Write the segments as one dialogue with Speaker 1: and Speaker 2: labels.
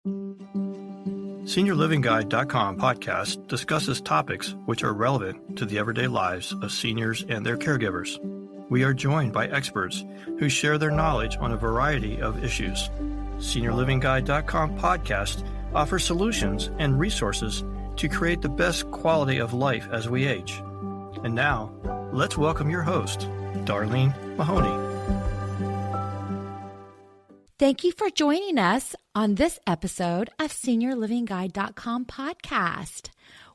Speaker 1: SeniorLivingGuide.com podcast discusses topics which are relevant to the everyday lives of seniors and their caregivers. We are joined by experts who share their knowledge on a variety of issues. SeniorLivingGuide.com podcast offers solutions and resources to create the best quality of life as we age. And now, let's welcome your host, Darlene Mahoney.
Speaker 2: Thank you for joining us on this episode of SeniorLivingGuide.com podcast.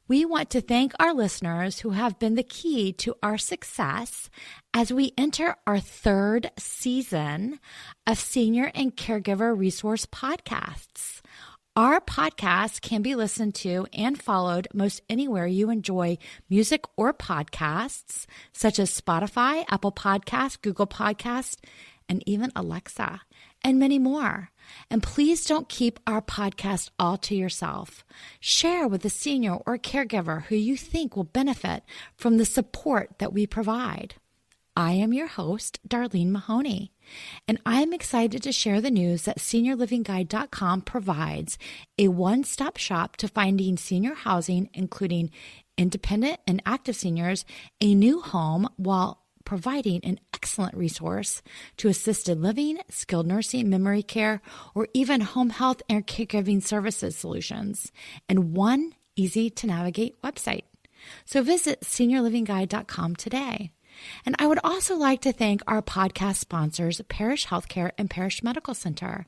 Speaker 2: We want to thank our listeners who have been the key to our success as we enter our third season of Senior and Caregiver Resource Podcasts. Our podcast can be listened to and followed most anywhere you enjoy music or podcasts, such as Spotify, Apple Podcasts, Google Podcasts, and even Alexa, and many more. And please don't keep our podcast all to yourself. Share with a senior or caregiver who you think will benefit from the support that we provide. I am your host, Darlene Mahoney, and I'm excited to share the news that SeniorLivingGuide.com provides a one-stop shop to finding senior housing, including independent and active seniors, a new home, while providing an excellent resource to assisted living, skilled nursing, memory care, or even home health and caregiving services solutions, and one easy-to-navigate website. So visit SeniorLivingGuide.com today. And I would also like to thank our podcast sponsors, Parish Healthcare and Parish Medical Center.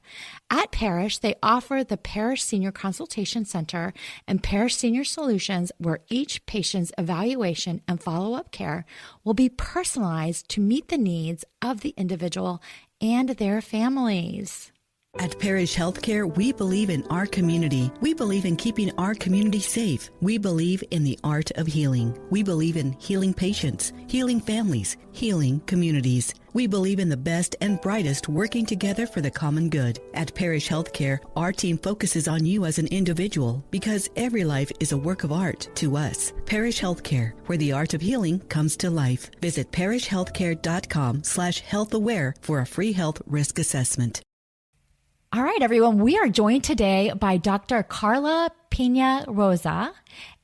Speaker 2: At Parish, they offer the Parish Senior Consultation Center and Parish Senior Solutions, where each patient's evaluation and follow-up care will be personalized to meet the needs of the individual and their families.
Speaker 3: At Parish Healthcare, we believe in our community. We believe in keeping our community safe. We believe in the art of healing. We believe in healing patients, healing families, healing communities. We believe in the best and brightest working together for the common good. At Parish Healthcare, our team focuses on you as an individual because every life is a work of art to us. Parish Healthcare, where the art of healing comes to life. Visit parishhealthcare.com/healthaware for a free health risk assessment.
Speaker 2: All right, everyone, we are joined today by Dr. Karla Pena Rosa,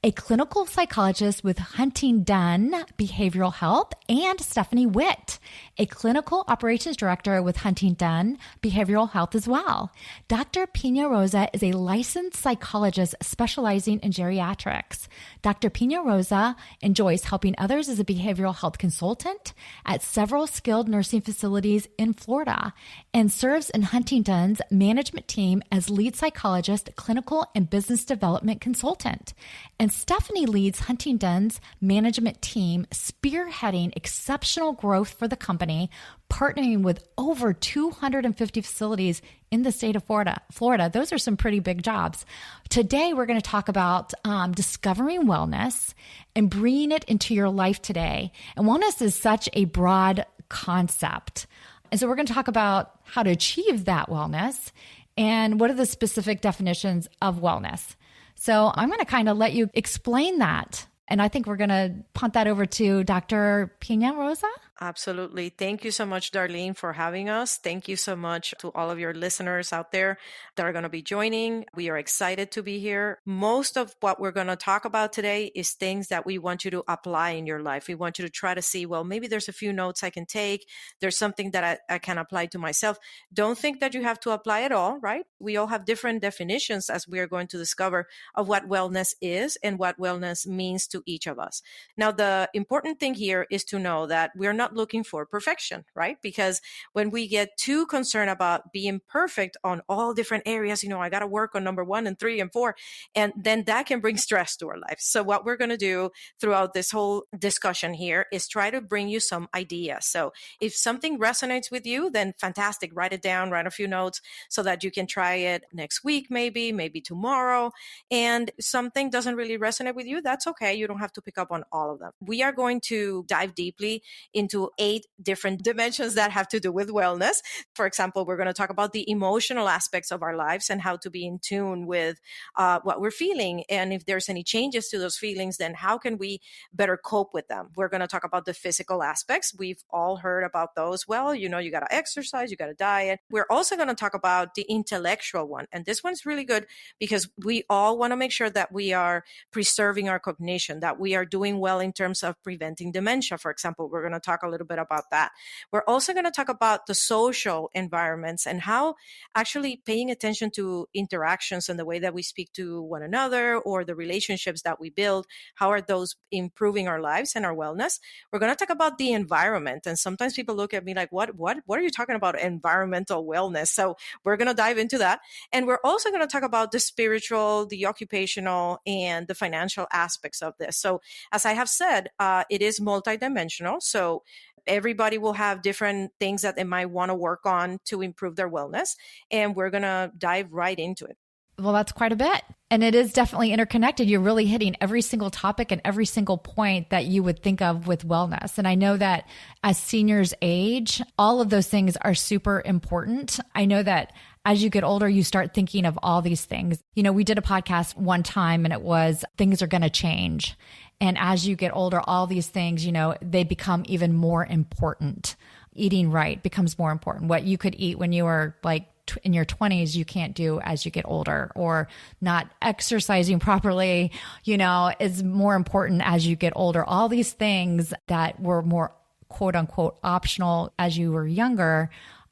Speaker 2: a clinical psychologist with Huntingdon Behavioral Health, and Stephanie Witt, a clinical operations director with Huntingdon Behavioral Health as well. Dr. Pena Rosa is a licensed psychologist specializing in geriatrics. Dr. Pena Rosa enjoys helping others as a behavioral health consultant at several skilled nursing facilities in Florida and serves in Huntingdon's management team as lead psychologist, clinical and business development consultant. And Stephanie leads Huntingdon's management team, spearheading exceptional growth for the company, partnering with over 250 facilities in the state of Florida. Those are some pretty big jobs. Today, we're going to talk about discovering wellness and bringing it into your life today. And wellness is such a broad concept. And so we're going to talk about how to achieve that wellness and what are the specific definitions of wellness. So I'm going to kind of let you explain that. And I think we're going to punt that over to Dr. Pena Rosa.
Speaker 4: Absolutely. Thank you so much, Darlene, for having us. Thank you so much to all of your listeners out there that are going to be joining. We are excited to be here. Most of what we're going to talk about today is things that we want you to apply in your life. We want you to try to see, well, maybe there's a few notes I can take. There's something that I can apply to myself. Don't think that you have to apply it all, right? We all have different definitions, as we are going to discover, of what wellness is and what wellness means to each of us. Now, the important thing here is to know that we're not looking for perfection, right? Because when we get too concerned about being perfect on all different areas, I got to work on number 1 and 3 and 4, and then that can bring stress to our life. So what we're going to do throughout this whole discussion here is try to bring you some ideas. So if something resonates with you, then fantastic. Write it down, write a few notes so that you can try it next week, maybe tomorrow. And something doesn't really resonate with you, that's okay. You don't have to pick up on all of them. We are going to dive deeply into into 8 different dimensions that have to do with wellness. For example, we're going to talk about the emotional aspects of our lives and how to be in tune with what we're feeling. And if there's any changes to those feelings, then how can we better cope with them? We're going to talk about the physical aspects. We've all heard about those. Well, you got to exercise, you got to diet. We're also going to talk about the intellectual one. And this one's really good because we all want to make sure that we are preserving our cognition, that we are doing well in terms of preventing dementia, for example. We're going to talk a little bit about that. We're also going to talk about the social environments and how actually paying attention to interactions and the way that we speak to one another or the relationships that we build, how are those improving our lives and our wellness. We're going to talk about the environment. And sometimes people look at me like, what are you talking about environmental wellness? So we're going to dive into that. And we're also going to talk about the spiritual, the occupational, and the financial aspects of this. So as I have said, it is multidimensional. So everybody will have different things that they might want to work on to improve their wellness. And we're going to dive right into it.
Speaker 2: Well, that's quite a bit. And it is definitely interconnected. You're really hitting every single topic and every single point that you would think of with wellness. And I know that as seniors age, all of those things are super important. I know that as you get older, you start thinking of all these things. We did a podcast one time and it was things are going to change. And as you get older, all these things, they become even more important. Eating right becomes more important. What you could eat when you were like in your 20s, you can't do as you get older, or not exercising properly, is more important as you get older. All these things that were more quote unquote optional as you were younger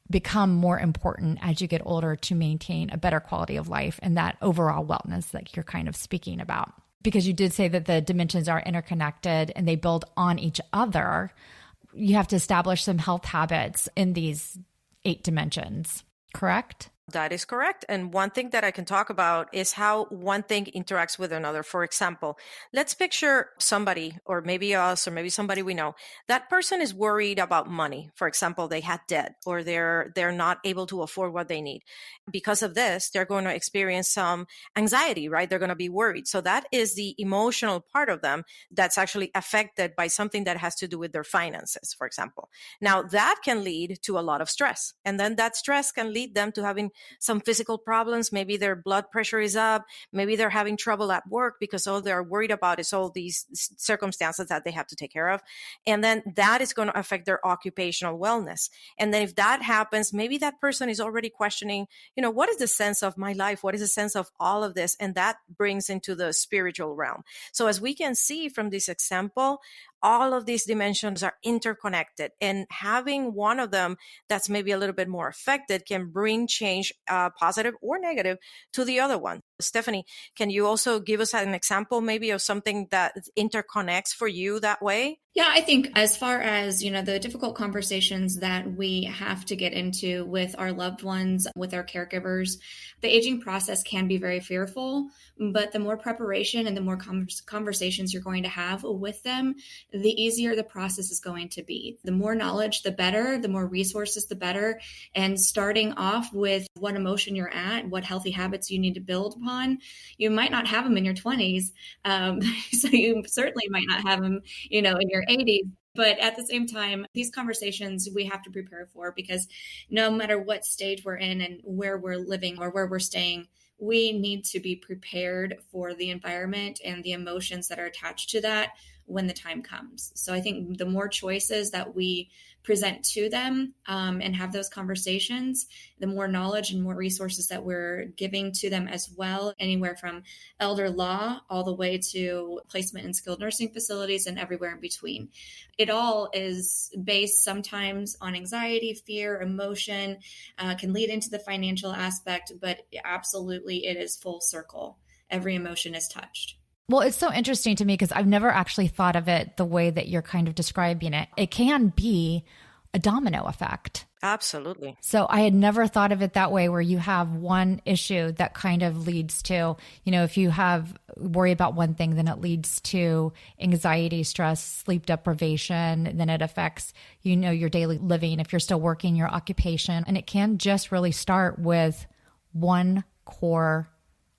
Speaker 2: become more important as you get older to maintain a better quality of life and that overall wellness that you're kind of speaking about. Because you did say that the dimensions are interconnected and they build on each other. You have to establish some health habits in these 8 dimensions. Correct?
Speaker 4: That is correct. And one thing that I can talk about is how one thing interacts with another. For example, let's picture somebody, or maybe us, or maybe somebody we know. That person is worried about money. For example, they had debt, or they're not able to afford what they need. Because of this, they're going to experience some anxiety, right? They're going to be worried. So that is the emotional part of them that's actually affected by something that has to do with their finances, for example. Now, that can lead to a lot of stress. And then that stress can lead them to having some physical problems. Maybe their blood pressure is up. Maybe they're having trouble at work because all they're worried about is all these circumstances that they have to take care of. And then that is going to affect their occupational wellness. And then if that happens, maybe that person is already questioning, what is the sense of my life? What is the sense of all of this? And that brings into the spiritual realm. So as we can see from this example, all of these dimensions are interconnected, and having one of them that's maybe a little bit more affected can bring change, positive or negative, to the other one. Stephanie, can you also give us an example maybe of something that interconnects for you that way?
Speaker 5: Yeah, I think as far as, the difficult conversations that we have to get into with our loved ones, with our caregivers, the aging process can be very fearful, but the more preparation and the more conversations you're going to have with them, the easier the process is going to be. The more knowledge, the better, the more resources, the better. And starting off with what emotion you're at, what healthy habits you need to build upon, you might not have them in your 20s. So you certainly might not have them, in your 80s. But at the same time, these conversations we have to prepare for, because no matter what stage we're in and where we're living or where we're staying, we need to be prepared for the environment and the emotions that are attached to that when the time comes. So I think the more choices that we present to them and have those conversations, the more knowledge and more resources that we're giving to them as well, anywhere from elder law all the way to placement in skilled nursing facilities and everywhere in between. It all is based sometimes on anxiety, fear, emotion, can lead into the financial aspect, but absolutely it is full circle. Every emotion is touched.
Speaker 2: Well, it's so interesting to me because I've never actually thought of it the way that you're kind of describing it. It can be a domino effect.
Speaker 4: Absolutely.
Speaker 2: So I had never thought of it that way, where you have one issue that kind of leads to, if you have worry about one thing, then it leads to anxiety, stress, sleep deprivation. Then it affects, your daily living. If you're still working, your occupation, and it can just really start with one core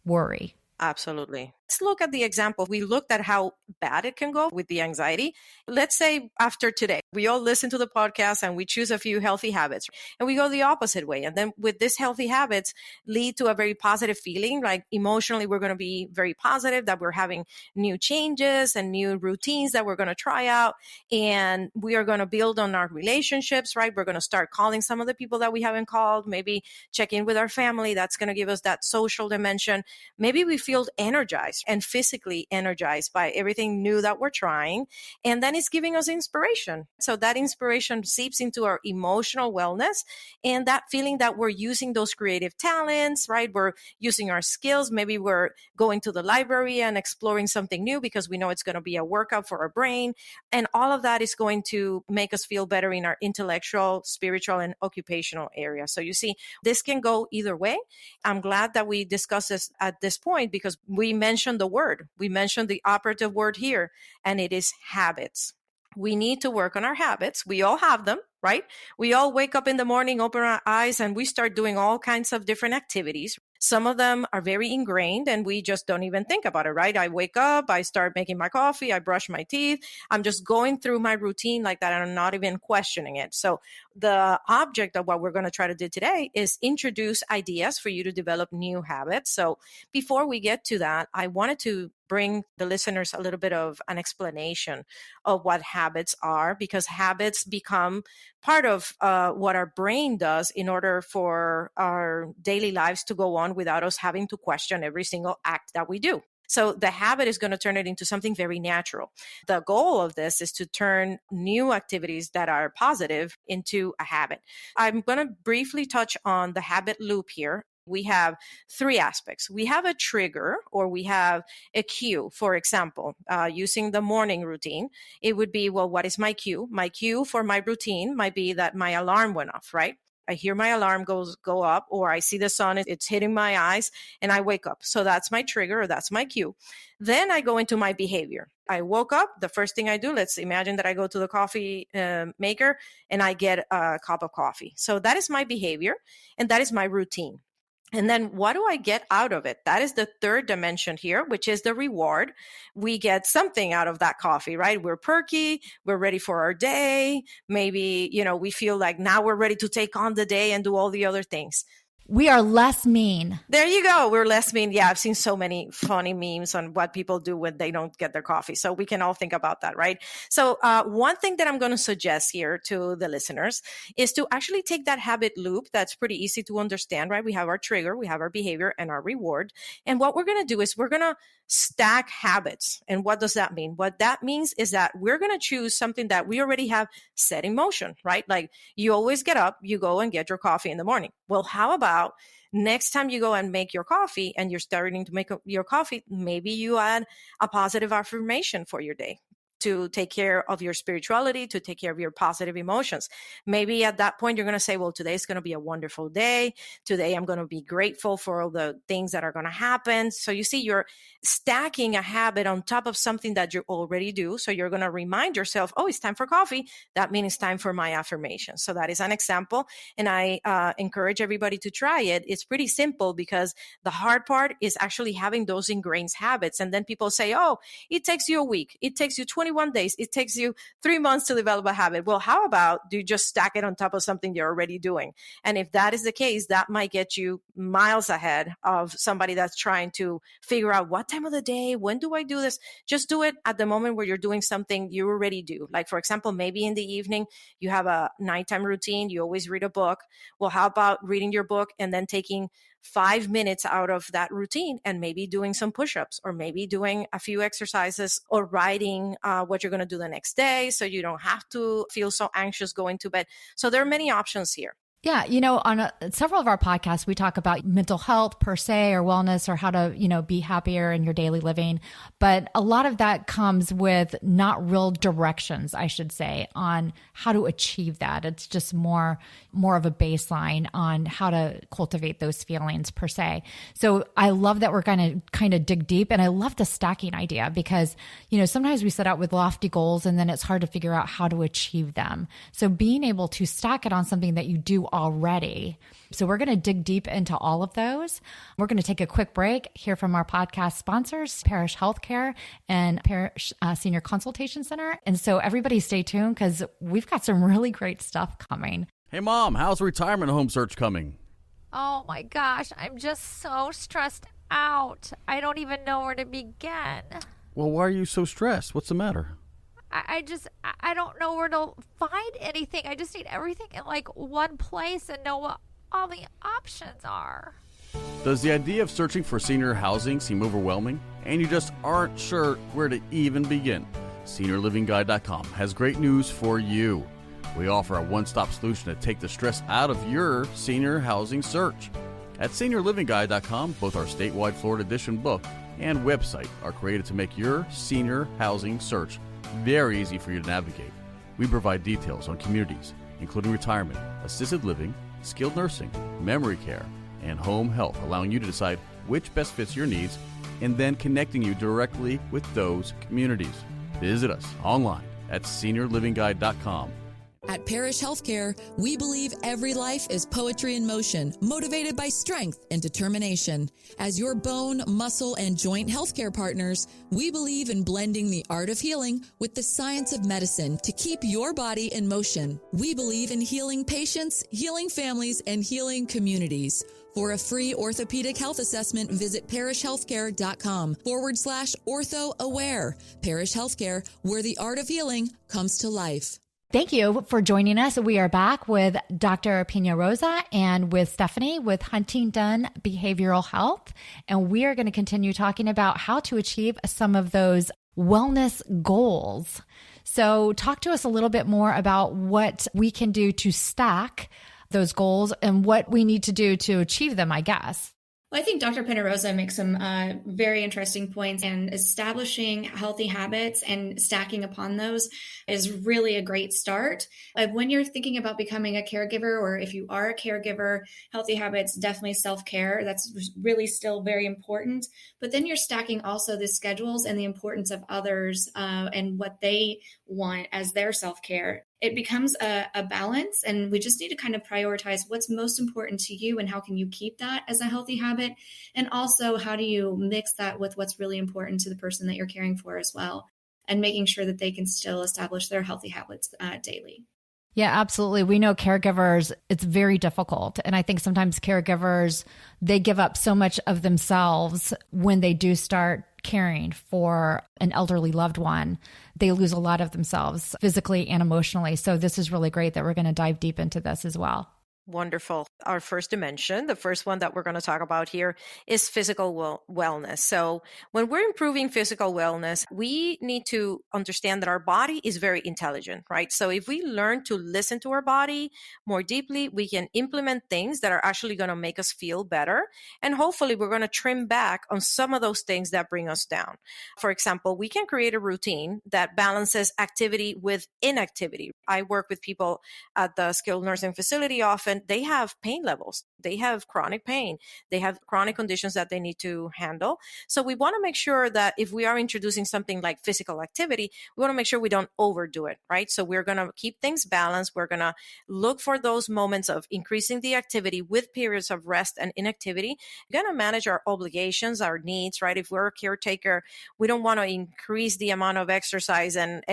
Speaker 2: worry.
Speaker 4: Absolutely. Let's look at the example. We looked at how bad it can go with the anxiety. Let's say after today, we all listen to the podcast and we choose a few healthy habits and we go the opposite way. And then with these healthy habits lead to a very positive feeling, like emotionally, we're going to be very positive that we're having new changes and new routines that we're going to try out. And we are going to build on our relationships, right? We're going to start calling some of the people that we haven't called, maybe check in with our family. That's going to give us that social dimension. Maybe we feel energized and physically energized by everything new that we're trying. And then it's giving us inspiration. So that inspiration seeps into our emotional wellness and that feeling that we're using those creative talents, right? We're using our skills. Maybe we're going to the library and exploring something new because we know it's going to be a workout for our brain. And all of that is going to make us feel better in our intellectual, spiritual, and occupational area. So you see, this can go either way. I'm glad that we discussed this at this point because we mentioned the word. We mentioned the operative word here, and it is habits. We need to work on our habits. We all have them, right? We all wake up in the morning, open our eyes, and we start doing all kinds of different activities. Some of them are very ingrained and we just don't even think about it, right? I wake up, I start making my coffee, I brush my teeth. I'm just going through my routine like that and I'm not even questioning it. So the object of what we're going to try to do today is introduce ideas for you to develop new habits. So before we get to that, I wanted to bring the listeners a little bit of an explanation of what habits are, because habits become part of what our brain does in order for our daily lives to go on without us having to question every single act that we do. So the habit is going to turn it into something very natural. The goal of this is to turn new activities that are positive into a habit. I'm going to briefly touch on the habit loop here. We have three aspects. We have a trigger or we have a cue. For example, using the morning routine, it would be, well, what is my cue? My cue for my routine might be that my alarm went off, right? I hear my alarm go up, or I see the sun, it's hitting my eyes, and I wake up. So that's my trigger, or that's my cue. Then I go into my behavior. I woke up, the first thing I do, let's imagine that I go to the coffee maker and I get a cup of coffee. So that is my behavior, and that is my routine. And then what do I get out of it? That is the third dimension here, which is the reward. We get something out of that coffee, right? We're perky. We're ready for our day. Maybe, we feel like now we're ready to take on the day and do all the other things.
Speaker 2: We are less mean.
Speaker 4: There you go. We're less mean. Yeah, I've seen so many funny memes on what people do when they don't get their coffee. So we can all think about that, right? So one thing that I'm going to suggest here to the listeners is to actually take that habit loop. That's pretty easy to understand, right? We have our trigger, we have our behavior and our reward. And what we're going to do is we're going to stack habits. And what does that mean? What that means is that we're going to choose something that we already have set in motion, right? Like you always get up, you go and get your coffee in the morning. Well, how about next time you go and make your coffee and you're starting to make your coffee, maybe you add a positive affirmation for your day to take care of your spirituality, to take care of your positive emotions. Maybe at that point, you're going to say, well, today's going to be a wonderful day. Today, I'm going to be grateful for all the things that are going to happen. So you see, you're stacking a habit on top of something that you already do. So you're going to remind yourself, oh, it's time for coffee. That means it's time for my affirmation. So that is an example. And I encourage everybody to try it. It's pretty simple because the hard part is actually having those ingrained habits. And then people say, oh, it takes you a week. It takes you 21 days. It takes you 3 months to develop a habit. Well, how about do you just stack it on top of something you're already doing? And if that is the case, that might get you miles ahead of somebody that's trying to figure out what time of the day, when do I do this? Just do it at the moment where you're doing something you already do. Like, for example, maybe in the evening, you have a nighttime routine. You always read a book. Well, how about reading your book and then taking 5 minutes out of that routine and maybe doing some push-ups or maybe doing a few exercises or writing what you're going to do the next day so you don't have to feel so anxious going to bed. So there are many options here.
Speaker 2: Yeah. On several of our podcasts, we talk about mental health per se or wellness or how to, be happier in your daily living. But a lot of that comes with not real directions, I should say, on how to achieve that. It's just more of a baseline on how to cultivate those feelings per se. So I love that we're going to kind of dig deep. And I love the stacking idea because, sometimes we set out with lofty goals and then it's hard to figure out how to achieve them. So being able to stack it on something that you do already. So we're going to dig deep into all of those. We're going to take a quick break, hear from our podcast sponsors, Parish Healthcare and Parish Senior Consultation Center. And so everybody stay tuned because we've got some really great stuff coming.
Speaker 6: Hey, Mom, how's the retirement home search coming?
Speaker 7: Oh my gosh, I'm just so stressed out. I don't even know where to begin.
Speaker 6: Well, why are you so stressed? What's the matter?
Speaker 7: I don't know where to find anything. I just need everything in like one place and know what all the options are.
Speaker 6: Does the idea of searching for senior housing seem overwhelming and you just aren't sure where to even begin? SeniorLivingGuide.com has great news for you. We offer a one-stop solution to take the stress out of your senior housing search. At SeniorLivingGuide.com, both our statewide Florida edition book and website are created to make your senior housing search very easy for you to navigate. We provide details on communities, including retirement, assisted living, skilled nursing, memory care, and home health, allowing you to decide which best fits your needs and then connecting you directly with those communities. Visit us online at SeniorLivingGuide.com.
Speaker 8: At Parish Healthcare, we believe every life is poetry in motion, motivated by strength and determination. As your bone, muscle, and joint healthcare partners, we believe in blending the art of healing with the science of medicine to keep your body in motion. We believe in healing patients, healing families, and healing communities. For a free orthopedic health assessment, visit parishhealthcare.com/orthoaware. Parish Healthcare, where the art of healing comes to life.
Speaker 2: Thank you for joining us. We are back with Dr. Pena Rosa and with Stephanie with Huntington Behavioral Health. And we are going to continue talking about how to achieve some of those wellness goals. So talk to us a little bit more about what we can do to stack those goals and what we need to do to achieve them, I guess.
Speaker 5: Well, I think Dr. Pena Rosa makes some very interesting points, and establishing healthy habits and stacking upon those is really a great start. When you're thinking about becoming a caregiver, or if you are a caregiver, healthy habits, definitely self-care. That's really still very important. But then you're stacking also the schedules and the importance of others and what they want as their self-care. It becomes a balance, and we just need to kind of prioritize what's most important to you and how can you keep that as a healthy habit. And also, how do you mix that with what's really important to the person that you're caring for as well, and making sure that they can still establish their healthy habits daily.
Speaker 2: Yeah, absolutely. We know caregivers, it's very difficult. And I think sometimes caregivers, they give up so much of themselves when they do start caring for an elderly loved one. They lose a lot of themselves physically and emotionally. So this is really great that we're going to dive deep into this as well.
Speaker 4: Wonderful. Our first dimension, the first one that we're going to talk about here, is physical wellness. So when we're improving physical wellness, we need to understand that our body is very intelligent, right? So if we learn to listen to our body more deeply, we can implement things that are actually going to make us feel better. And hopefully we're going to trim back on some of those things that bring us down. For example, we can create a routine that balances activity with inactivity. I work with people at the skilled nursing facility often. They have pain levels. They have chronic pain. They have chronic conditions that they need to handle. So we want to make sure that if we are introducing something like physical activity, we want to make sure we don't overdo it, right? So we're going to keep things balanced. We're going to look for those moments of increasing the activity with periods of rest and inactivity. We're going to manage our obligations, our needs, right? If we're a caretaker, we don't want to increase the amount of exercise and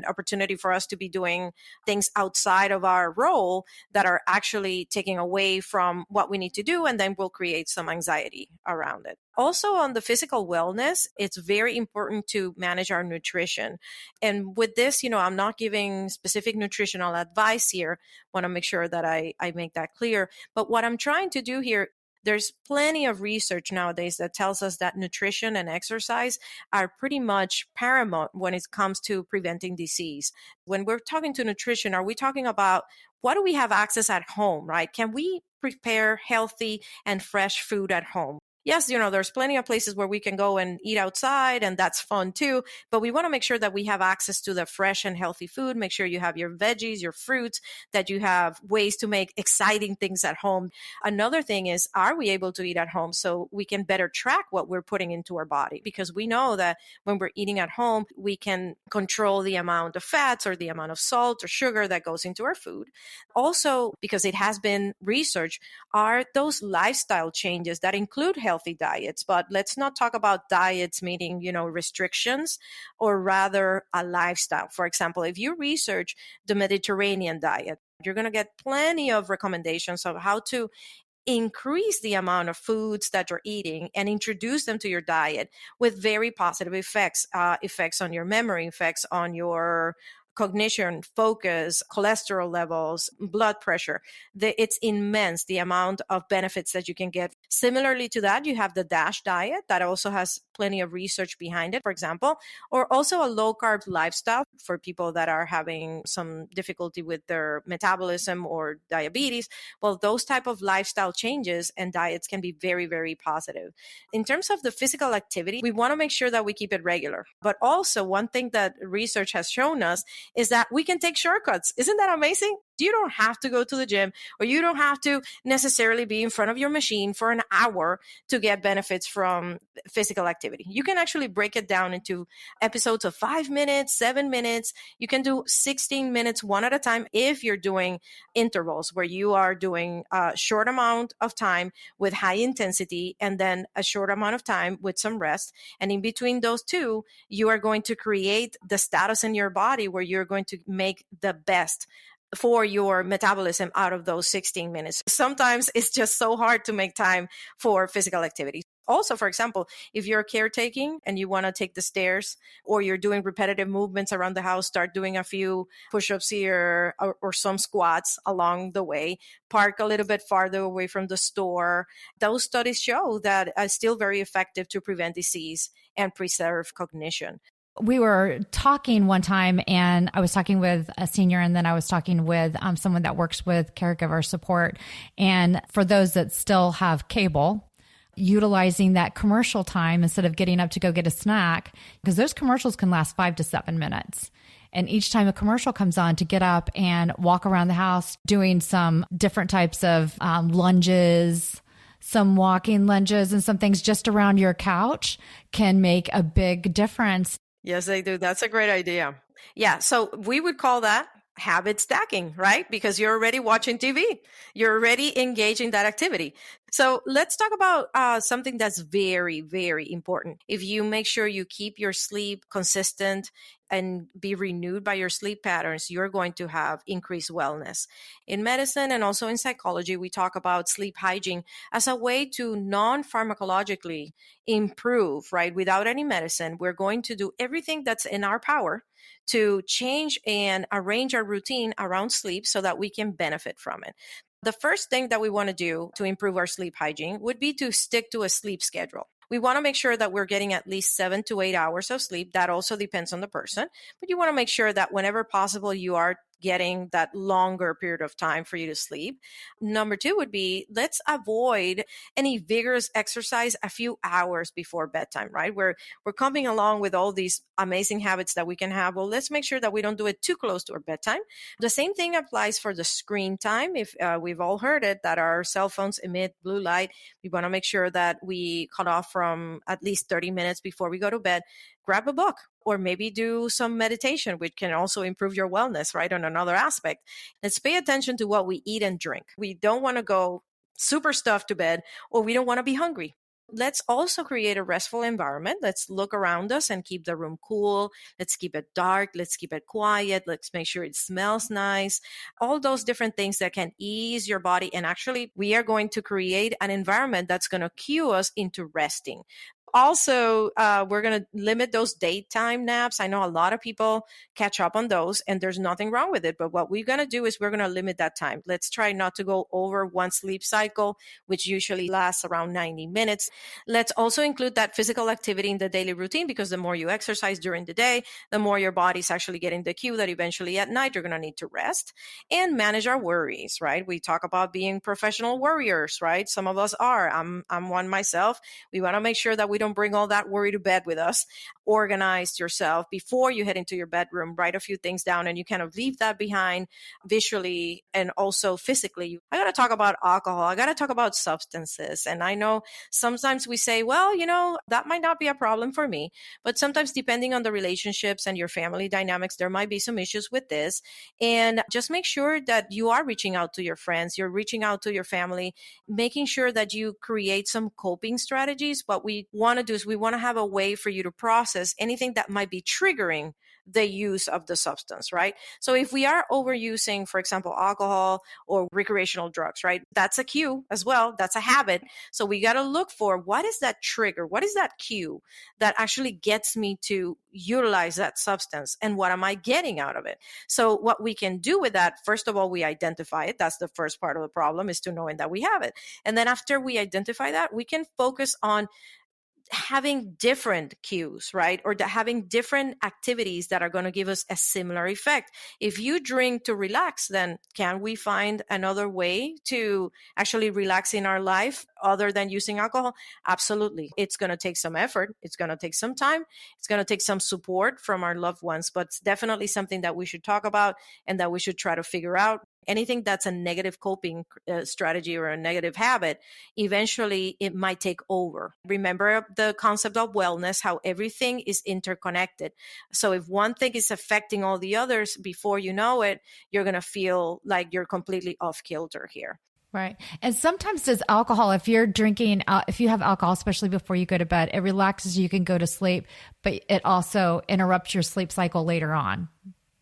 Speaker 4: opportunity for us to be doing things outside of our role that are actually taking away from what we need to do, and then we'll create some anxiety around it. Also, on the physical wellness, it's very important to manage our nutrition. And with this, I'm not giving specific nutritional advice here. Want to make sure that I make that clear. But what I'm trying to do here, there's plenty of research nowadays that tells us that nutrition and exercise are pretty much paramount when it comes to preventing disease. When we're talking to nutrition, are we talking about what do we have access at home, right? Can we prepare healthy and fresh food at home? Yes, there's plenty of places where we can go and eat outside, and that's fun too. But we want to make sure that we have access to the fresh and healthy food. Make sure you have your veggies, your fruits, that you have ways to make exciting things at home. Another thing is, are we able to eat at home so we can better track what we're putting into our body? Because we know that when we're eating at home, we can control the amount of fats or the amount of salt or sugar that goes into our food. Also, because it has been researched, are those lifestyle changes that include healthy diets. But let's not talk about diets meaning, restrictions, or rather a lifestyle. For example, if you research the Mediterranean diet, you're going to get plenty of recommendations of how to increase the amount of foods that you're eating and introduce them to your diet with very positive effects, effects on your memory, effects on your cognition, focus, cholesterol levels, blood pressure. It's immense, the amount of benefits that you can get. Similarly to that, you have the DASH diet that also has plenty of research behind it, for example, or also a low carb lifestyle for people that are having some difficulty with their metabolism or diabetes. Well, those type of lifestyle changes and diets can be very, very positive. In terms of the physical activity, we want to make sure that we keep it regular. But also, one thing that research has shown us is that we can take shortcuts. Isn't that amazing? You don't have to go to the gym, or you don't have to necessarily be in front of your machine for an hour to get benefits from physical activity. You can actually break it down into episodes of 5 minutes, 7 minutes. You can do 16 minutes one at a time if you're doing intervals where you are doing a short amount of time with high intensity and then a short amount of time with some rest. And in between those two, you are going to create the status in your body where you're going to make the best for your metabolism out of those 16 minutes. Sometimes it's just so hard to make time for physical activity. Also, for example, if you're caretaking and you want to take the stairs, or you're doing repetitive movements around the house, start doing a few push-ups here or some squats along the way, park a little bit farther away from the store. Those studies show that it's still very effective to prevent disease and preserve cognition.
Speaker 2: We were talking one time, and I was talking with a senior, and then I was talking with someone that works with caregiver support. And for those that still have cable, utilizing that commercial time instead of getting up to go get a snack, because those commercials can last 5 to 7 minutes. And each time a commercial comes on, to get up and walk around the house doing some different types of lunges, some walking lunges, and some things just around your couch can make a big difference.
Speaker 4: Yes, they do. That's a great idea. Yeah. So we would call that habit stacking, right? Because you're already watching TV. You're already engaging that activity. So let's talk about something that's very, very important. If you make sure you keep your sleep consistent and be renewed by your sleep patterns, you're going to have increased wellness. In medicine and also in psychology, we talk about sleep hygiene as a way to non-pharmacologically improve, right? Without any medicine, we're going to do everything that's in our power to change and arrange our routine around sleep so that we can benefit from it. The first thing that we want to do to improve our sleep hygiene would be to stick to a sleep schedule. We want to make sure that we're getting at least 7 to 8 hours of sleep. That also depends on the person, but you want to make sure that whenever possible, you are getting that longer period of time for you to sleep. Number 2 would be, let's avoid any vigorous exercise a few hours before bedtime, right? We're coming along with all these amazing habits that we can have. Well, let's make sure that we don't do it too close to our bedtime. The same thing applies for the screen time. If we've all heard it, that our cell phones emit blue light, we want to make sure that we cut off from at least 30 minutes before we go to bed. Grab a book, or maybe do some meditation, which can also improve your wellness, right? On another aspect. Let's pay attention to what we eat and drink. We don't want to go super stuffed to bed, or we don't want to be hungry. Let's also create a restful environment. Let's look around us and keep the room cool. Let's keep it dark. Let's keep it quiet. Let's make sure it smells nice. All those different things that can ease your body. And actually, we are going to create an environment that's going to cue us into resting. Also, we're going to limit those daytime naps. I know a lot of people catch up on those, and there's nothing wrong with it. But what we're going to do is we're going to limit that time. Let's try not to go over one sleep cycle, which usually lasts around 90 minutes. Let's also include that physical activity in the daily routine, because the more you exercise during the day, the more your body's actually getting the cue that eventually at night you're going to need to rest. And manage our worries, right? We talk about being professional worriers, right? Some of us are. I'm one myself. We want to make sure that we don't bring all that worry to bed with us. Organize yourself before you head into your bedroom. Write a few things down, and you kind of leave that behind visually and also physically. I got to talk about alcohol. I got to talk about substances. And I know sometimes we say, well, that might not be a problem for me. But sometimes, depending on the relationships and your family dynamics, there might be some issues with this. And just make sure that you are reaching out to your friends, you're reaching out to your family, making sure that you create some coping strategies. What we want to do is we want to have a way for you to process anything that might be triggering the use of the substance, right? So if we are overusing, for example, alcohol or recreational drugs, right? That's a cue as well. That's a habit. So we got to look for, what is that trigger? What is that cue that actually gets me to utilize that substance? And what am I getting out of it? So what we can do with that, first of all, we identify it. That's the first part of the problem, is to knowing that we have it. And then after we identify that, we can focus on having different cues, right? Or having different activities that are going to give us a similar effect. If you drink to relax, then can we find another way to actually relax in our life other than using alcohol? Absolutely. It's going to take some effort. It's going to take some time. It's going to take some support from our loved ones, but it's definitely something that we should talk about and that we should try to figure out. Anything that's a negative coping strategy or a negative habit, eventually it might take over. Remember the concept of wellness, how everything is interconnected. So if one thing is affecting all the others, before you know it, you're going to feel like you're completely off kilter here.
Speaker 2: Right. And sometimes does alcohol, if you're drinking, if you have alcohol, especially before you go to bed, it relaxes you, can go to sleep, but it also interrupts your sleep cycle later on.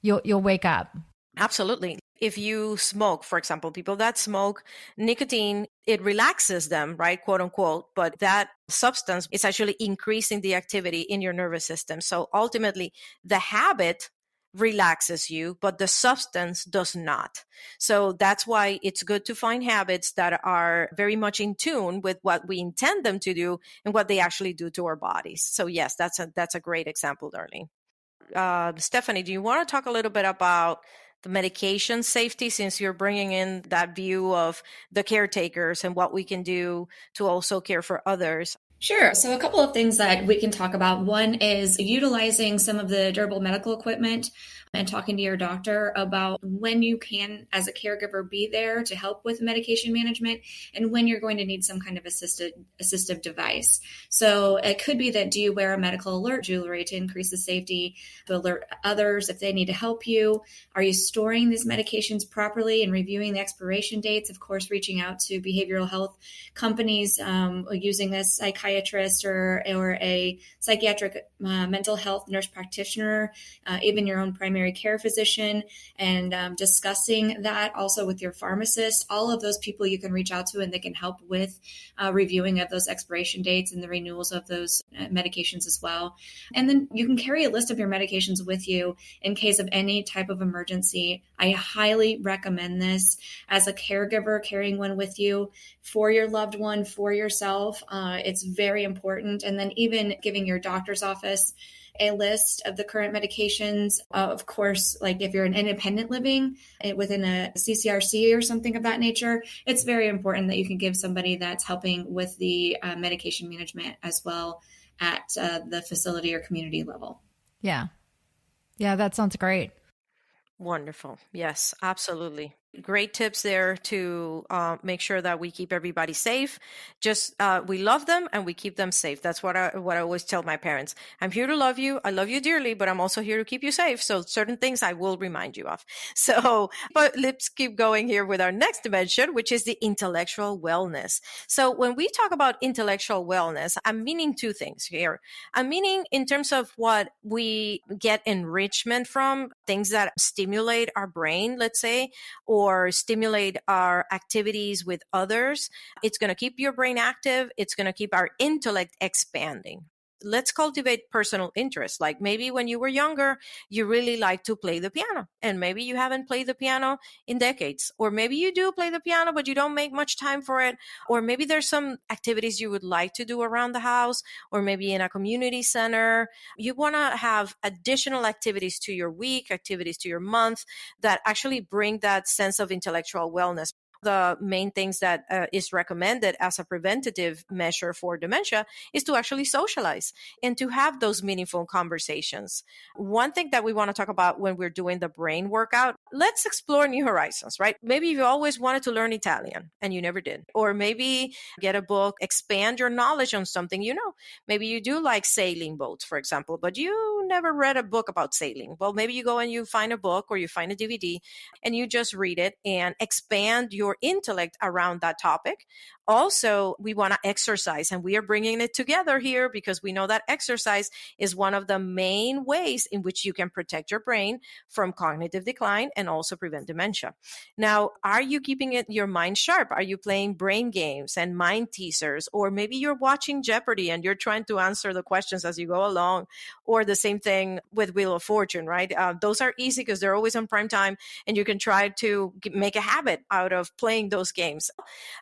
Speaker 2: You'll wake up.
Speaker 4: Absolutely. If you smoke, for example, people that smoke, nicotine, it relaxes them, right? Quote unquote. But that substance is actually increasing the activity in your nervous system. So ultimately, the habit relaxes you, but the substance does not. So that's why it's good to find habits that are very much in tune with what we intend them to do and what they actually do to our bodies. So yes, that's a great example, Darlene. Stephanie, do you want to talk a little bit about the medication safety, since you're bringing in that view of the caretakers and what we can do to also care for others?
Speaker 5: Sure. So a couple of things that we can talk about. One is utilizing some of the durable medical equipment and talking to your doctor about when you can, as a caregiver, be there to help with medication management and when you're going to need some kind of assistive device. So it could be that, do you wear a medical alert jewelry to increase the safety, to alert others if they need to help you? Are you storing these medications properly and reviewing the expiration dates? Of course, reaching out to behavioral health companies, using a psychiatrist or a psychiatric mental health nurse practitioner, even your own primary care physician, and discussing that also with your pharmacist. All of those people you can reach out to, and they can help with reviewing of those expiration dates and the renewals of those medications as well. And then you can carry a list of your medications with you in case of any type of emergency. I highly recommend this as a caregiver, carrying one with you for your loved one, for yourself. It's very important. And then even giving your doctor's office a list of the current medications. Of course, like if you're an independent living within a CCRC or something of that nature, it's very important that you can give somebody that's helping with the medication management as well at the facility or community level.
Speaker 2: Yeah. Yeah, that sounds great.
Speaker 4: Wonderful. Yes, absolutely. Great tips there to make sure that we keep everybody safe. Just we love them and we keep them safe. That's what I always tell my parents. I'm here to love you. I love you dearly, but I'm also here to keep you safe. So certain things I will remind you of. So, but let's keep going here with our next dimension, which is the intellectual wellness. So when we talk about intellectual wellness, I'm meaning two things here. I'm meaning in terms of what we get enrichment from, things that stimulate our brain, let's say, or or stimulate our activities with others. It's going to keep your brain active. It's going to keep our intellect expanding. Let's cultivate personal interests. Like maybe when you were younger, you really liked to play the piano, and maybe you haven't played the piano in decades, or maybe you do play the piano, but you don't make much time for it. Or maybe there's some activities you would like to do around the house, or maybe in a community center. You want to have additional activities to your week, activities to your month that actually bring that sense of intellectual wellness. The main things that is recommended as a preventative measure for dementia is to actually socialize and to have those meaningful conversations. One thing that we want to talk about when we're doing the brain workout, let's explore new horizons, right? Maybe you always wanted to learn Italian and you never did. Or maybe get a book, expand your knowledge on something you know. Maybe you do like sailing boats, for example, but you never read a book about sailing. Well, maybe you go and you find a book or you find a DVD and you just read it and expand your intellect around that topic. Also, we want to exercise, and we are bringing it together here because we know that exercise is one of the main ways in which you can protect your brain from cognitive decline and also prevent dementia. Now, are you keeping your mind sharp? Are you playing brain games and mind teasers? Or maybe you're watching Jeopardy and you're trying to answer the questions as you go along, or the same thing with Wheel of Fortune, right? Those are easy because they're always on prime time, and you can try to make a habit out of playing those games.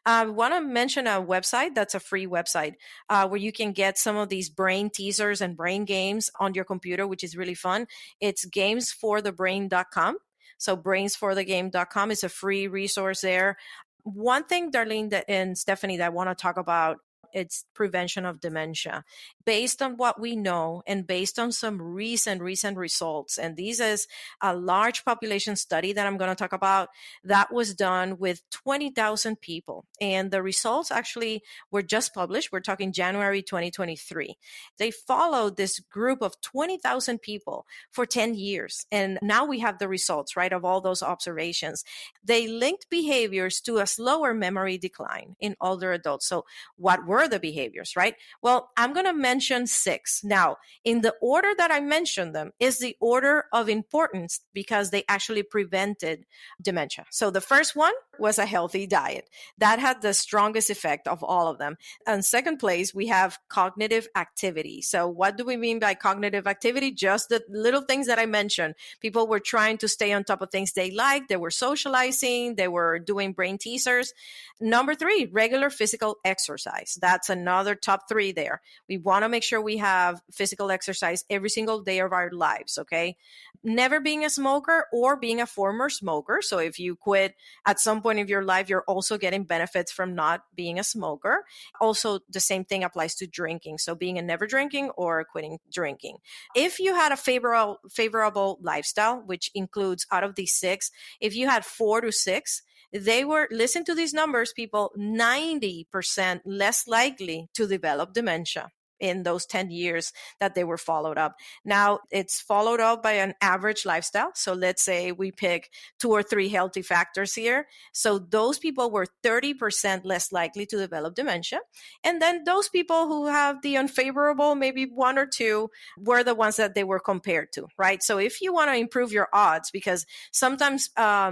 Speaker 4: I want to mention a website that's a free website where you can get some of these brain teasers and brain games on your computer, which is really fun. It's gamesforthebrain.com. So brainsforthegame.com is a free resource there. One thing, Darlene and Stephanie, that I want to talk about, it's prevention of dementia. Based on what we know and based on some recent results, and this is a large population study that I'm going to talk about that was done with 20,000 people. And the results actually were just published. We're talking January 2023. They followed this group of 20,000 people for 10 years. And now we have the results, right, of all those observations. They linked behaviors to a slower memory decline in older adults. So what were the behaviors, right? Well, I'm going to mention 6. Now, in the order that I mentioned them is the order of importance because they actually prevented dementia. So the first one was a healthy diet. That had the strongest effect of all of them. In second place, we have cognitive activity. So what do we mean by cognitive activity? Just the little things that I mentioned. People were trying to stay on top of things they liked. They were socializing. They were doing brain teasers. Number 3, regular physical exercise. That's another top 3 there. We want to make sure we have physical exercise every single day of our lives, okay? Never being a smoker or being a former smoker. So if you quit at some point of your life, you're also getting benefits from not being a smoker. Also, the same thing applies to drinking. So being a never drinking or quitting drinking. If you had a favorable lifestyle, which includes out of these 6, if you had 4 to 6, they were, listen to these numbers, people, 90% less likely to develop dementia in those 10 years that they were followed up. Now, it's followed up by an average lifestyle. So let's say we pick 2 or 3 healthy factors here. So those people were 30% less likely to develop dementia. And then those people who have the unfavorable, maybe 1 or 2, were the ones that they were compared to, right? So if you want to improve your odds, because sometimes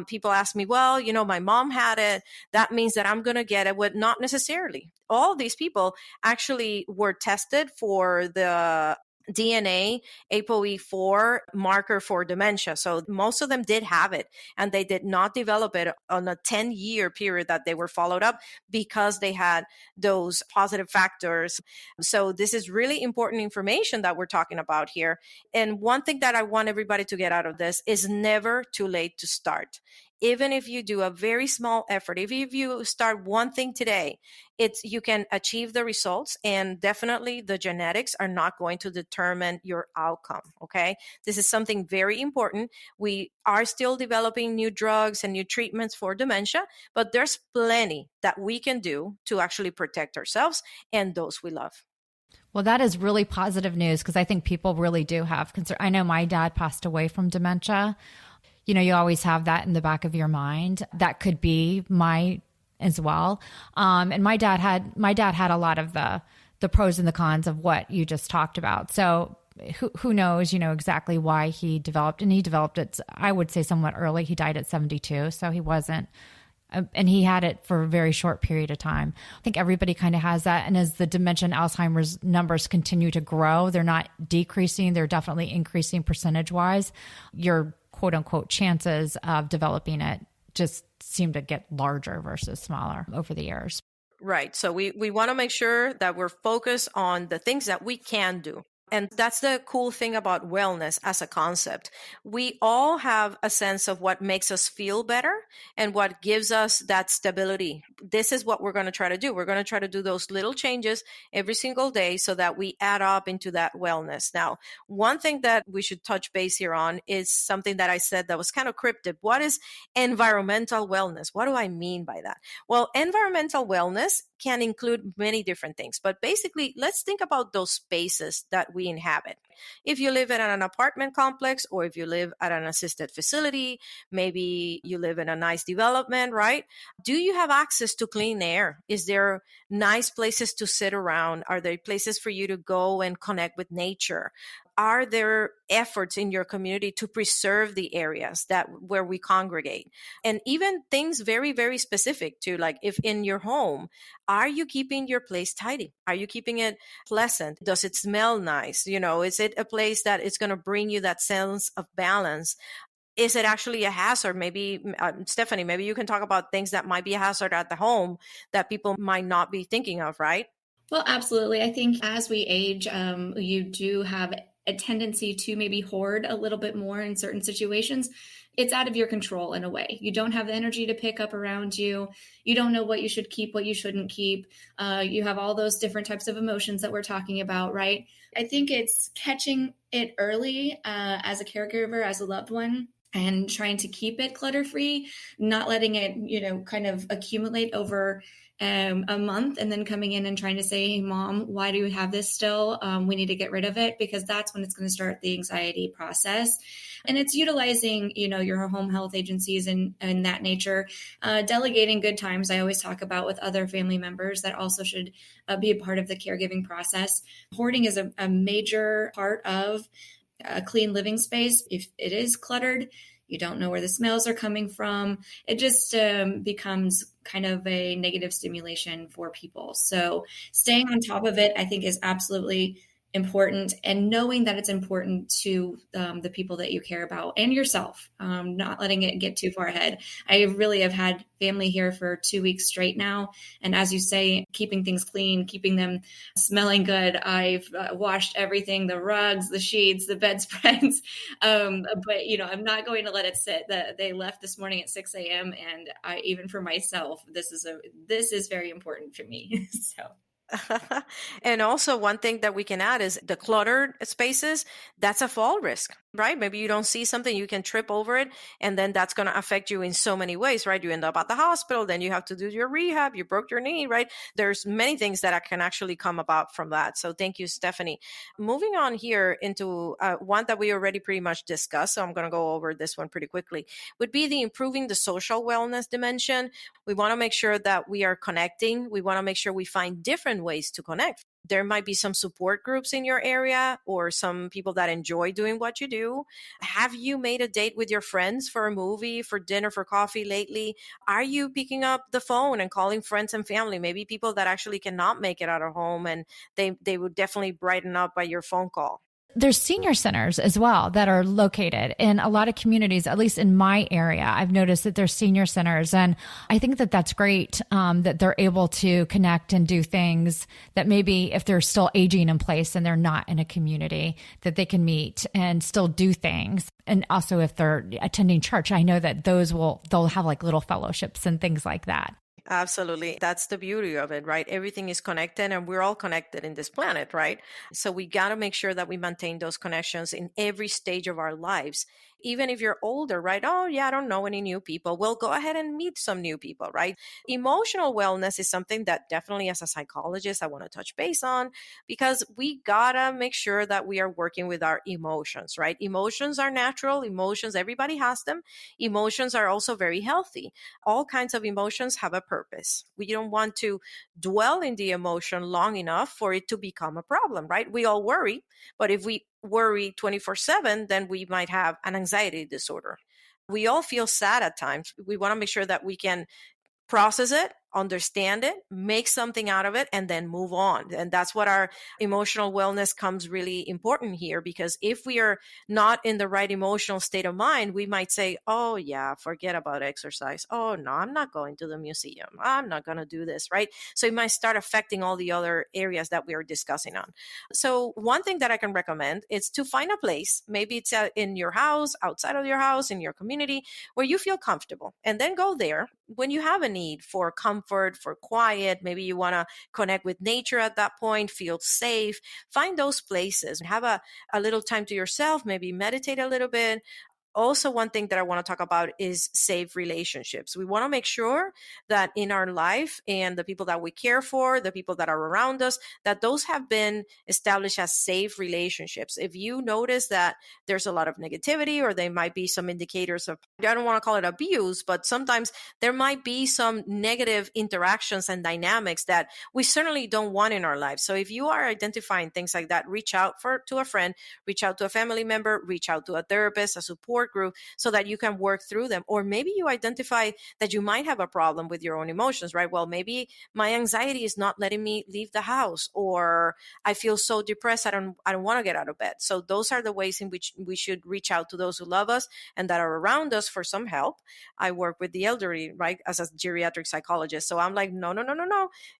Speaker 4: people ask me, well, you know, my mom had it, that means that I'm going to get it. Well, not necessarily. All these people actually were tested for the DNA ApoE4 marker for dementia. So most of them did have it, and they did not develop it on a 10-year period that they were followed up because they had those positive factors. So this is really important information that we're talking about here. And one thing that I want everybody to get out of this is never too late to start. Even if you do a very small effort, if you start one thing today, you can achieve the results, and definitely the genetics are not going to determine your outcome, okay? This is something very important. We are still developing new drugs and new treatments for dementia, but there's plenty that we can do to actually protect ourselves and those we love.
Speaker 2: Well, that is really positive news because I think people really do have concern. I know my dad passed away from dementia. You know, you always have that in the back of your mind. That could be mine as well. And my dad had a lot of the pros and the cons of what you just talked about. So who knows, exactly why he developed, and he developed it, I would say, somewhat early. He died at 72. So he wasn't, and he had it for a very short period of time. I think everybody kind of has that. And as the dementia and Alzheimer's numbers continue to grow, they're not decreasing. They're definitely increasing percentage wise. Your quote unquote chances of developing it just seem to get larger versus smaller over the years.
Speaker 4: Right. So we want to make sure that we're focused on the things that we can do. And that's the cool thing about wellness as a concept. We all have a sense of what makes us feel better and what gives us that stability. This is what we're going to try to do. We're going to try to do those little changes every single day so that we add up into that wellness. Now, one thing that we should touch base here on is something that I said that was kind of cryptic. What is environmental wellness? What do I mean by that? Well, environmental wellness can include many different things, but basically, let's think about those spaces that we inhabit. If you live in an apartment complex, or if you live at an assisted facility, maybe you live in a nice development, right? Do you have access to clean air? Is there nice places to sit around? Are there places for you to go and connect with nature? Are there efforts in your community to preserve the areas where we congregate? And even things very, very specific to, like, if in your home, are you keeping your place tidy? Are you keeping it pleasant? Does it smell nice? Is it a place that is going to bring you that sense of balance? Is it actually a hazard? Maybe, Stephanie, maybe you can talk about things that might be a hazard at the home that people might not be thinking of, right?
Speaker 5: Well, absolutely. I think as we age, you do have a tendency to maybe hoard a little bit more in certain situations. It's out of your control in a way. You don't have the energy to pick up around you. You don't know what you should keep, what you shouldn't keep. You have all those different types of emotions that we're talking about, right? I think it's catching it early as a caregiver, as a loved one, and trying to keep it clutter-free, not letting it, kind of accumulate over a month, and then coming in and trying to say, hey, Mom, why do you have this still? We need to get rid of it, because that's when it's going to start the anxiety process. And it's utilizing, your home health agencies and that nature, delegating good times. I always talk about with other family members that also should be a part of the caregiving process. Hoarding is a major part of a clean living space. If it is cluttered, you don't know where the smells are coming from. It just becomes kind of a negative stimulation for people. So staying on top of it, I think, is absolutely important, and knowing that it's important to the people that you care about and yourself, not letting it get too far ahead. I really have had family here for 2 weeks straight now. And as you say, keeping things clean, keeping them smelling good. I've washed everything, the rugs, the sheets, the bedspreads. But, I'm not going to let it sit. They left this morning at 6 a.m. And even for myself, this is very important for me. So.
Speaker 4: And also, one thing that we can add is the cluttered spaces. That's a fall risk, right? Maybe you don't see something, you can trip over it, and then that's going to affect you in so many ways, right? You end up at the hospital, then you have to do your rehab, you broke your knee, right? There's many things that can actually come about from that. So thank you, Stephanie. Moving on here into one that we already pretty much discussed, so I'm going to go over this one pretty quickly, would be the improving the social wellness dimension. We want to make sure that we are connecting. We want to make sure we find different ways to connect. There might be some support groups in your area, or some people that enjoy doing what you do. Have you made a date with your friends for a movie, for dinner, for coffee lately? Are you picking up the phone and calling friends and family? Maybe people that actually cannot make it out of home, and they would definitely brighten up by your phone call.
Speaker 2: There's senior centers as well that are located in a lot of communities, at least in my area. I've noticed that there's senior centers, and I think that that's great, that they're able to connect and do things that maybe if they're still aging in place and they're not in a community, that they can meet and still do things. And also if they're attending church, I know that they'll have like little fellowships and things like that.
Speaker 4: Absolutely. That's the beauty of it, right? Everything is connected, and we're all connected in this planet, right? So we got to make sure that we maintain those connections in every stage of our lives. Even if you're older, right? Oh, yeah, I don't know any new people. Well, go ahead and meet some new people, right? Emotional wellness is something that definitely, as a psychologist, I want to touch base on, because we gotta make sure that we are working with our emotions, right? Emotions are natural. Emotions, everybody has them. Emotions are also very healthy. All kinds of emotions have a purpose. We don't want to dwell in the emotion long enough for it to become a problem, right? We all worry, but if we worry 24/7, then we might have an anxiety disorder. We all feel sad at times. We want to make sure that we can process it, understand it, make something out of it, and then move on. And that's what our emotional wellness comes really important here, because if we are not in the right emotional state of mind, we might say, oh, yeah, forget about exercise. Oh, no, I'm not going to the museum. I'm not going to do this, right? So it might start affecting all the other areas that we are discussing on. So one thing that I can recommend is to find a place, maybe it's in your house, outside of your house, in your community, where you feel comfortable, and then go there when you have a need for comfort, for quiet. Maybe you want to connect with nature at that point, feel safe. Find those places, have a little time to yourself, maybe meditate a little bit. Also, one thing that I want to talk about is safe relationships. We want to make sure that in our life and the people that we care for, the people that are around us, that those have been established as safe relationships. If you notice that there's a lot of negativity, or there might be some indicators of, I don't want to call it abuse, but sometimes there might be some negative interactions and dynamics that we certainly don't want in our lives. So if you are identifying things like that, reach out to a friend, reach out to a family member, reach out to a therapist, a support group, so that you can work through them. Or maybe you identify that you might have a problem with your own emotions, right? Well, maybe my anxiety is not letting me leave the house, or I feel so depressed, I don't want to get out of bed. So those are the ways in which we should reach out to those who love us and that are around us for some help. I work with the elderly, right, as a geriatric psychologist. So I'm like, no.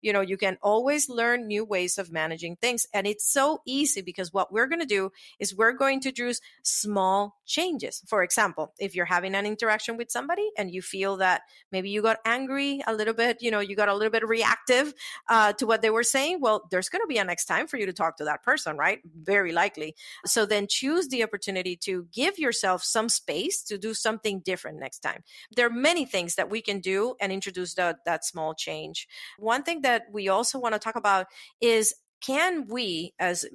Speaker 4: You can always learn new ways of managing things. And it's so easy, because what we're going to do is we're going to do small changes. For example, if you're having an interaction with somebody and you feel that maybe you got angry a little bit, you got a little bit reactive to what they were saying, well, there's going to be a next time for you to talk to that person, right? Very likely. So then choose the opportunity to give yourself some space to do something different next time. There are many things that we can do and introduce that small change. One thing that we also want to talk about is, can we, as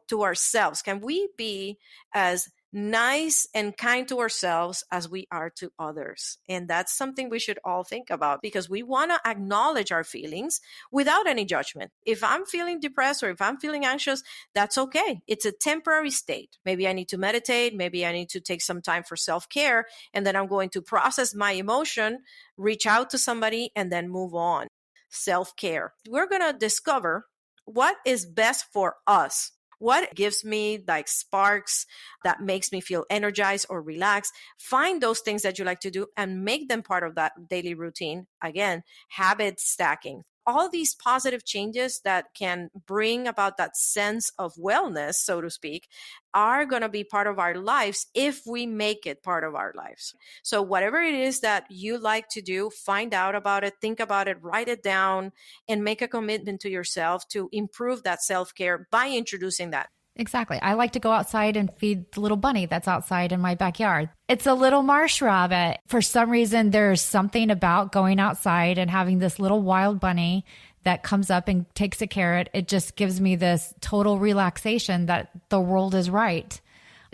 Speaker 4: to ourselves, can we be as nice and kind to ourselves as we are to others? And that's something we should all think about, because we want to acknowledge our feelings without any judgment. If I'm feeling depressed or if I'm feeling anxious, that's okay. It's a temporary state. Maybe I need to meditate. Maybe I need to take some time for self-care, and then I'm going to process my emotion, reach out to somebody, and then move on. Self-care. We're going to discover what is best for us. What gives me like sparks that makes me feel energized or relaxed? Find those things that you like to do and make them part of that daily routine. Again, habit stacking. All these positive changes that can bring about that sense of wellness, so to speak, are going to be part of our lives if we make it part of our lives. So whatever it is that you like to do, find out about it, think about it, write it down, and make a commitment to yourself to improve that self-care by introducing that.
Speaker 2: Exactly. I like to go outside and feed the little bunny that's outside in my backyard. It's a little marsh rabbit. For some reason, there's something about going outside and having this little wild bunny that comes up and takes a carrot. It just gives me this total relaxation that the world is right.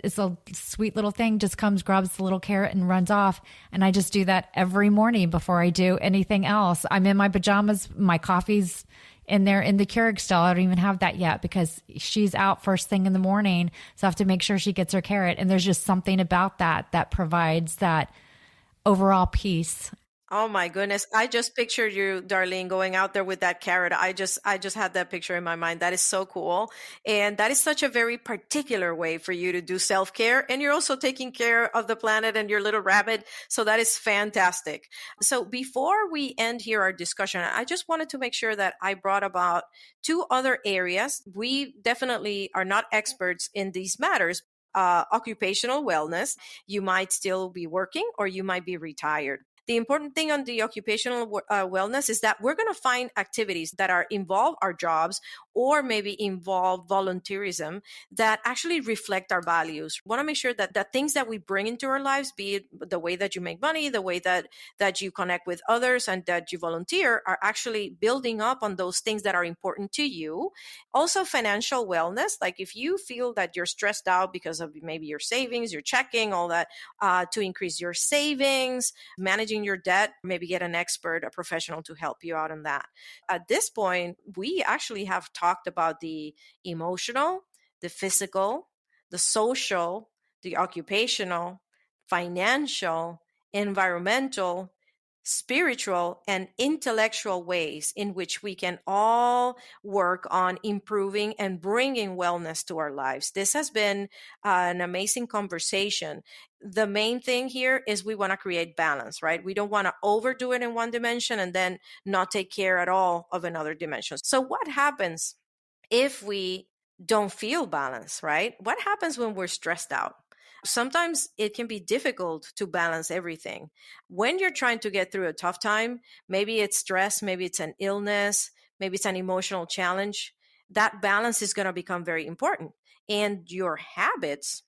Speaker 2: It's a sweet little thing, just comes, grabs the little carrot and runs off. And I just do that every morning before I do anything else. I'm in my pajamas, my coffee's in there in the Keurig still. I don't even have that yet because she's out first thing in the morning. So I have to make sure she gets her carrot. And there's just something about that provides that overall peace.
Speaker 4: Oh my goodness. I just pictured you, Darlene, going out there with that carrot. I just had that picture in my mind. That is so cool. And that is such a very particular way for you to do self-care. And you're also taking care of the planet and your little rabbit. So that is fantastic. So before we end here our discussion, I just wanted to make sure that I brought about two other areas. We definitely are not experts in these matters. Occupational wellness. You might still be working or you might be retired. The important thing on the occupational wellness is that we're going to find activities that involve our jobs or maybe involve volunteerism that actually reflect our values. We want to make sure that the things that we bring into our lives, be it the way that you make money, the way that you connect with others and that you volunteer, are actually building up on those things that are important to you. Also, financial wellness, like if you feel that you're stressed out because of maybe your savings, your checking, all that, to increase your savings, managing your debt, maybe get an expert, a professional to help you out on that. At this point, we actually have talked about the emotional, the physical, the social, the occupational, financial, environmental, spiritual, and intellectual ways in which we can all work on improving and bringing wellness to our lives. This has been an amazing conversation. The main thing here is we want to create balance, right? We don't want to overdo it in one dimension and then not take care at all of another dimension. So what happens if we don't feel balance, right? What happens when we're stressed out? Sometimes it can be difficult to balance everything. When you're trying to get through a tough time, maybe it's stress, maybe it's an illness, maybe it's an emotional challenge, that balance is going to become very important. And your habits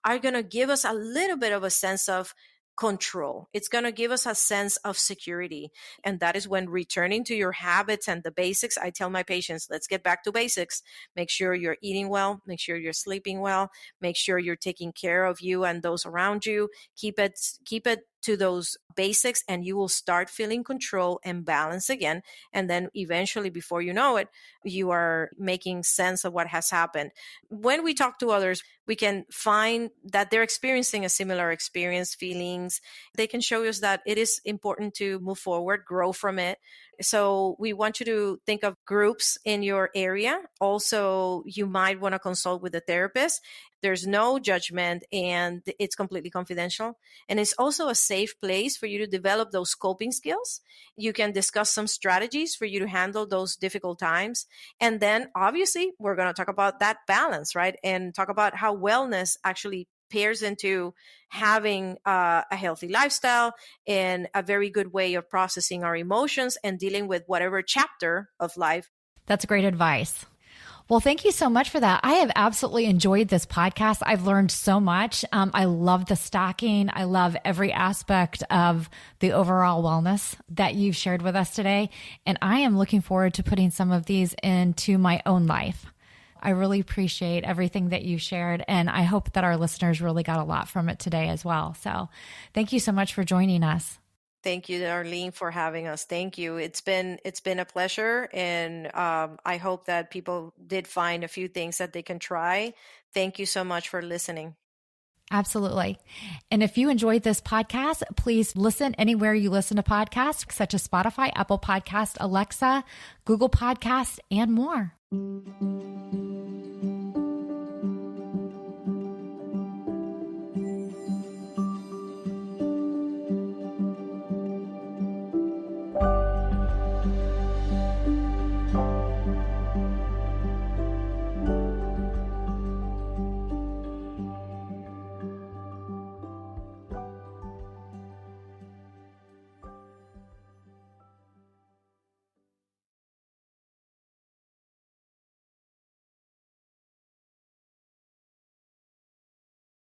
Speaker 4: are going to give us a little bit of a sense of control. It's going to give us a sense of security. And that is when returning to your habits and the basics, I tell my patients, let's get back to basics. Make sure you're eating well, make sure you're sleeping well, make sure you're taking care of you and those around you. Keep it to those basics and you will start feeling control and balance again. And then eventually, before you know it, you are making sense of what has happened. When we talk to others, we can find that they're experiencing a similar experience, feelings. They can show us that it is important to move forward, grow from it. So we want you to think of groups in your area. Also, you might want to consult with a therapist. There's no judgment and it's completely confidential. And it's also a safe place for you to develop those coping skills. You can discuss some strategies for you to handle those difficult times. And then obviously we're going to talk about that balance, right? And talk about how wellness actually pairs into having a healthy lifestyle and a very good way of processing our emotions and dealing with whatever chapter of life.
Speaker 2: That's great advice. Well, thank you so much for that. I have absolutely enjoyed this podcast. I've learned so much. I love the stacking. I love every aspect of the overall wellness that you've shared with us today. And I am looking forward to putting some of these into my own life. I really appreciate everything that you shared. And I hope that our listeners really got a lot from it today as well. So thank you so much for joining us.
Speaker 4: Thank you, Darlene, for having us. Thank you. It's been a pleasure. And I hope that people did find a few things that they can try. Thank you so much for listening.
Speaker 2: Absolutely. And if you enjoyed this podcast, please listen anywhere you listen to podcasts, such as Spotify, Apple Podcast, Alexa, Google Podcast, and more.